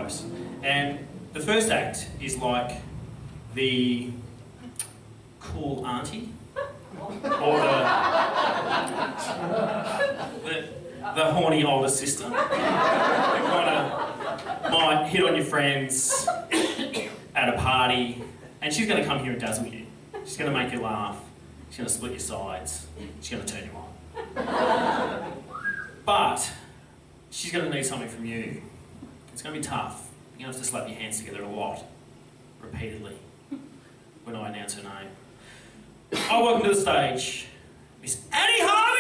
close. And the first act is like the cool auntie, or the horny older sister. You kind of might hit on your friends at a party, and she's going to come here and dazzle you. She's going to make you laugh. She's going to split your sides. She's going to turn you on. But she's going to need something from you. It's going to be tough. You're going to have to slap your hands together a lot, repeatedly, when I announce her name. I welcome to the stage, Miss Annie Harvey!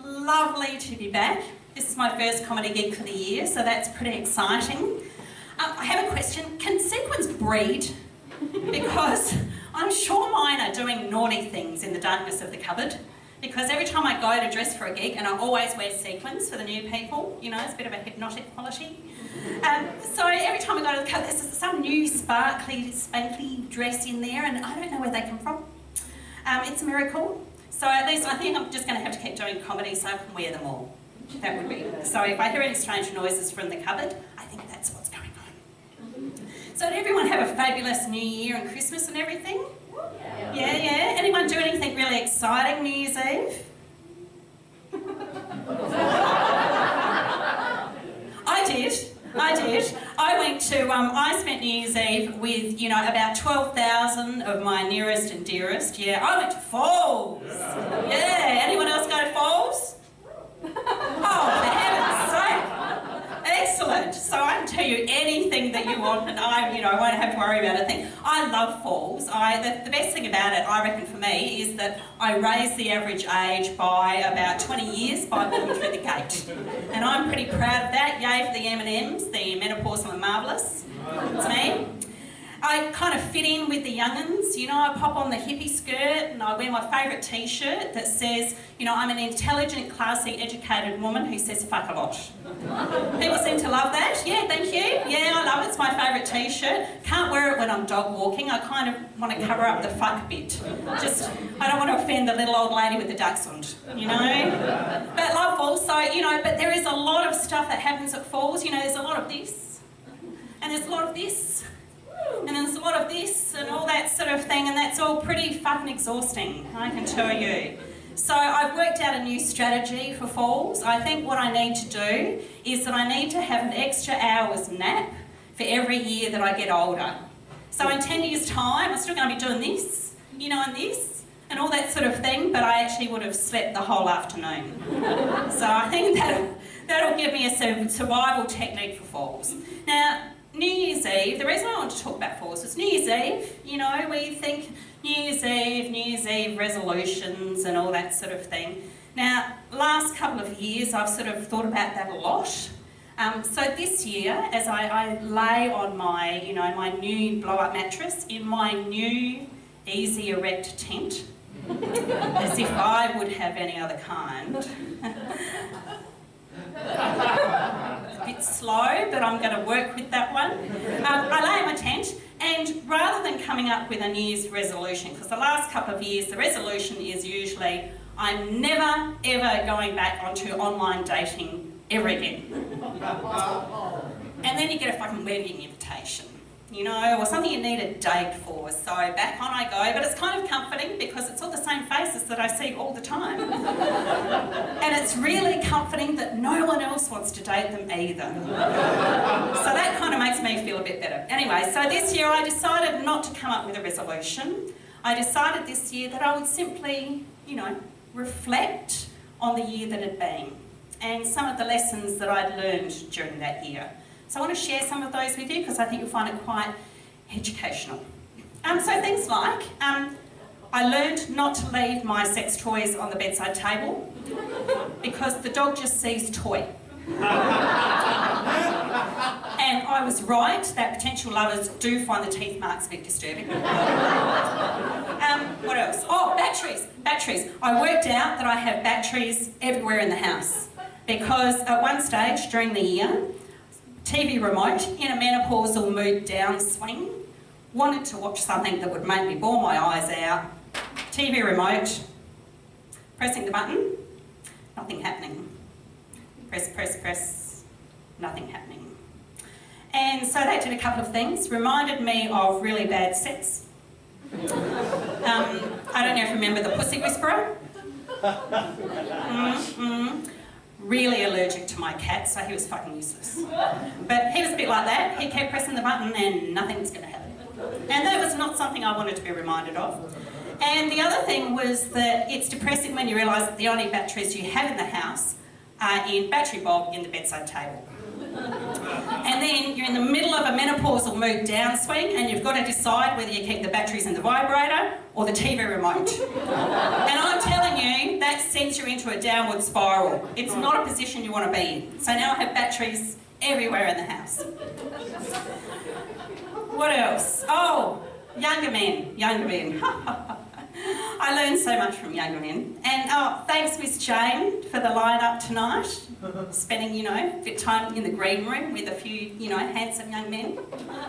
Lovely to be back. This is my first comedy gig for the year, so that's pretty exciting. I have a question. Can sequins breed? Because I'm sure mine are doing naughty things in the darkness of the cupboard. Because every time I go to dress for a gig, and I always wear sequins for the new people, you know, it's a bit of a hypnotic quality. So every time I go to the cupboard, there's some new sparkly, spankly dress in there, and I don't know where they come from. It's a miracle. So at least I think I'm just going to have to keep doing comedy so I can wear them all. That would be. So if I hear any strange noises from the cupboard, I think that's what's going on. So did everyone have a fabulous New Year and Christmas and everything? Yeah. Anyone do anything really exciting New Year's Eve? I did. I spent New Year's Eve with, you know, about 12,000 of my nearest and dearest. Yeah, I went to Falls. Yeah, anyone else go to Falls? Oh, for heaven's sake. Excellent. So I can tell you anything that you want, and I won't have to worry about a thing. I love Falls. The best thing about it, I reckon for me, is that I raised the average age by about 20 years by walking through the gate. And I'm pretty proud of that. Yay for the M&Ms, the menopausal and marvellous. It's me. I kind of fit in with the young'uns, you know, I pop on the hippie skirt and I wear my favourite t-shirt that says, you know, I'm an intelligent, classy, educated woman who says fuck a lot. People seem to love that. Yeah, thank you. Yeah, I love it. It's my favourite t-shirt. Can't wear it when I'm dog walking. I kind of want to cover up the fuck bit. I don't want to offend the little old lady with the dachshund, you know. But love Falls, so, you know, but there is a lot of stuff that happens at Falls. You know, there's a lot of this, and there's a lot of this, and then there's a lot of this and all that sort of thing, and that's all pretty fucking exhausting, I can tell you. So I've worked out a new strategy for Falls. I think what I need to do is that I need to have an extra hour's nap for every year that I get older. So in 10 years' time, I'm still going to be doing this, you know, and this, and all that sort of thing, but I actually would have slept the whole afternoon. So I think that'll give me a survival technique for Falls. Now, New Year's Eve, the reason I want to talk about Falls is New Year's Eve, you know, we think New Year's Eve resolutions and all that sort of thing. Now, last couple of years I've sort of thought about that a lot. So this year, as I lay on my, you know, my new blow-up mattress in my new Easy Erect tent, as if I would have any other kind. A bit slow, but I'm going to work with that one. I lay in my tent, and rather than coming up with a New Year's resolution, because the last couple of years the resolution is usually I'm never ever going back onto online dating ever again. And then you get a fucking wedding invitation, you know, or something you need a date for, so back on I go, but it's kind of comforting because it's all the same faces that I see all the time. And it's really comforting that no one else wants to date them either. So that kind of makes me feel a bit better. Anyway, so this year I decided not to come up with a resolution. I decided this year that I would simply, you know, reflect on the year that had been and some of the lessons that I'd learned during that year. So I want to share some of those with you because I think you'll find it quite educational. So things like, I learned not to leave my sex toys on the bedside table because the dog just sees toy. And I was right, that potential lovers do find the teeth marks a bit disturbing. What else? Oh, batteries. I worked out that I have batteries everywhere in the house because at one stage during the year, TV remote, in a menopausal mood downswing, wanted to watch something that would make me bawl my eyes out. TV remote, pressing the button, nothing happening. Press, press, press, nothing happening. And so that did a couple of things. Reminded me of really bad sex. I don't know if you remember the Pussy Whisperer. Really allergic to my cat, so he was fucking useless. But he was a bit like that. He kept pressing the button and nothing was going to happen. And that was not something I wanted to be reminded of. And the other thing was that it's depressing when you realise that the only batteries you have in the house are in battery bulb in the bedside table. And then you're in the middle of a menopausal mood downswing and you've got to decide whether you keep the batteries in the vibrator or the TV remote. And I'm telling you, that sends you into a downward spiral. It's not a position you want to be in. So now I have batteries everywhere in the house. What else? Oh, younger men. I learned so much from younger men. And thanks Miss Jane for the line-up tonight. Spending, you know, a bit of time in the green room with a few, you know, handsome young men.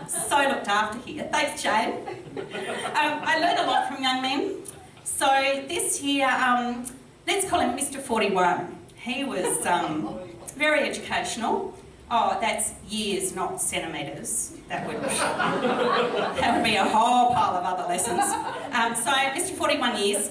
So looked after here. Thanks, Jane. I learned a lot from young men. So this year, let's call him Mr. 41. He was very educational. Oh, that's years, not centimetres. That would be a whole pile of other lessons. So Mr. 41 years.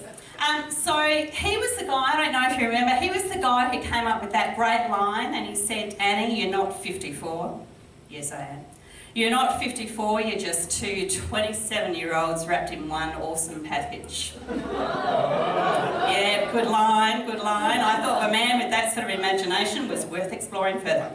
So he was the guy, I don't know if you remember, he was the guy who came up with that great line and he said, Annie, you're not 54. Yes, I am. You're not 54, you're just two 27-year-olds wrapped in one awesome package. Yeah, good line, good line. I thought a man with that sort of imagination was worth exploring further.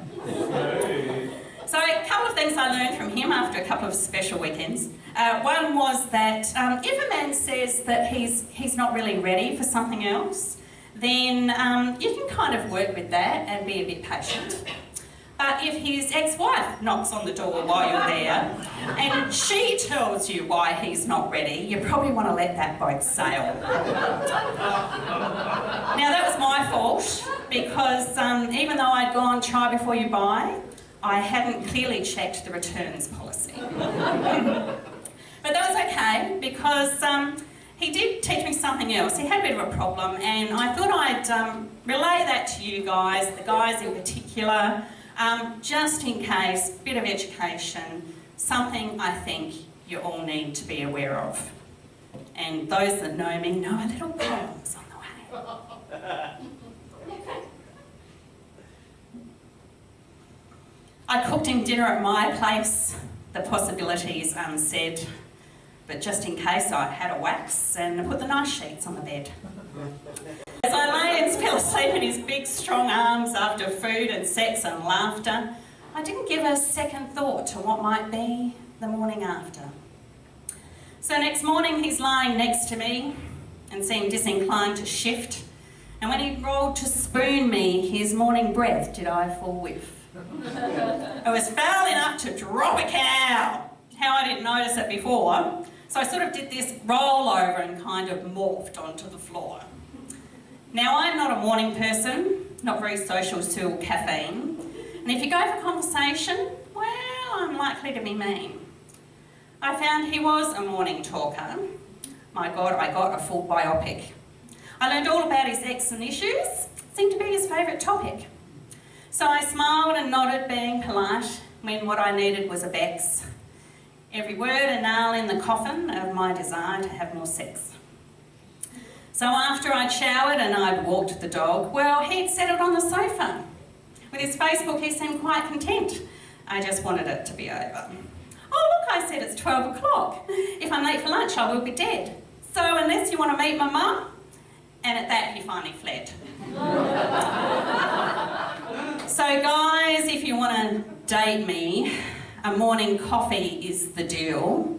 So a couple of things I learned from him after a couple of special weekends. One was that if a man says that he's not really ready for something else, then you can kind of work with that and be a bit patient. But if his ex-wife knocks on the door while you're there and she tells you why he's not ready, you probably want to let that boat sail. Now that was my fault because even though I'd gone try before you buy, I hadn't clearly checked the returns policy. But that was okay because he did teach me something else. He had a bit of a problem and I thought I'd relay that to you guys, the guys in particular, just in case, bit of education, something I think you all need to be aware of. And those that know me know a little poem's on the way. I cooked him dinner at my place, the possibilities unsaid, but just in case I had a wax and put the nice sheets on the bed. As I lay and fell asleep in his big strong arms after food and sex and laughter, I didn't give a second thought to what might be the morning after. So next morning he's lying next to me and seemed disinclined to shift, and when he rolled to spoon me his morning breath did I full whiff. It was foul enough to drop a cow. How I didn't notice it before, so I sort of did this roll over and kind of morphed onto the floor. Now I'm not a morning person, not very social to caffeine, and if you go for conversation, well, I'm likely to be mean. I found he was a morning talker. My God, I got a full biopic. I learned all about his ex and issues, seemed to be his favourite topic. So I smiled and nodded, being polite, when what I needed was a Bex. Every word a nail in the coffin of my desire to have more sex. So after I'd showered and I'd walked the dog, well, he'd settled on the sofa. With his Facebook, he seemed quite content. I just wanted it to be over. Oh, look, I said, it's 12 o'clock. If I'm late for lunch, I will be dead. So unless you want to meet my mum, and at that, he finally fled. So guys, if you want to date me, a morning coffee is the deal.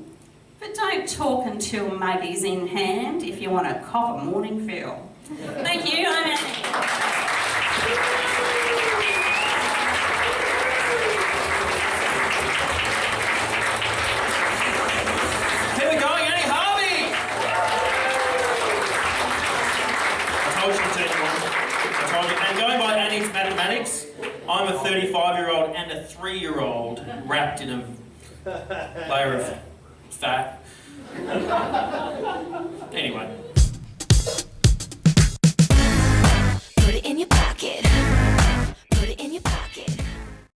But don't talk until muggy's in hand if you want to cop a morning feel. Thank you, I'm Annie. Here we go, Annie Harvey! I told you to take one. I told you. And going by Annie's mathematics, I'm a 35-year-old and a 3-year-old wrapped in a layer of fat. Anyway.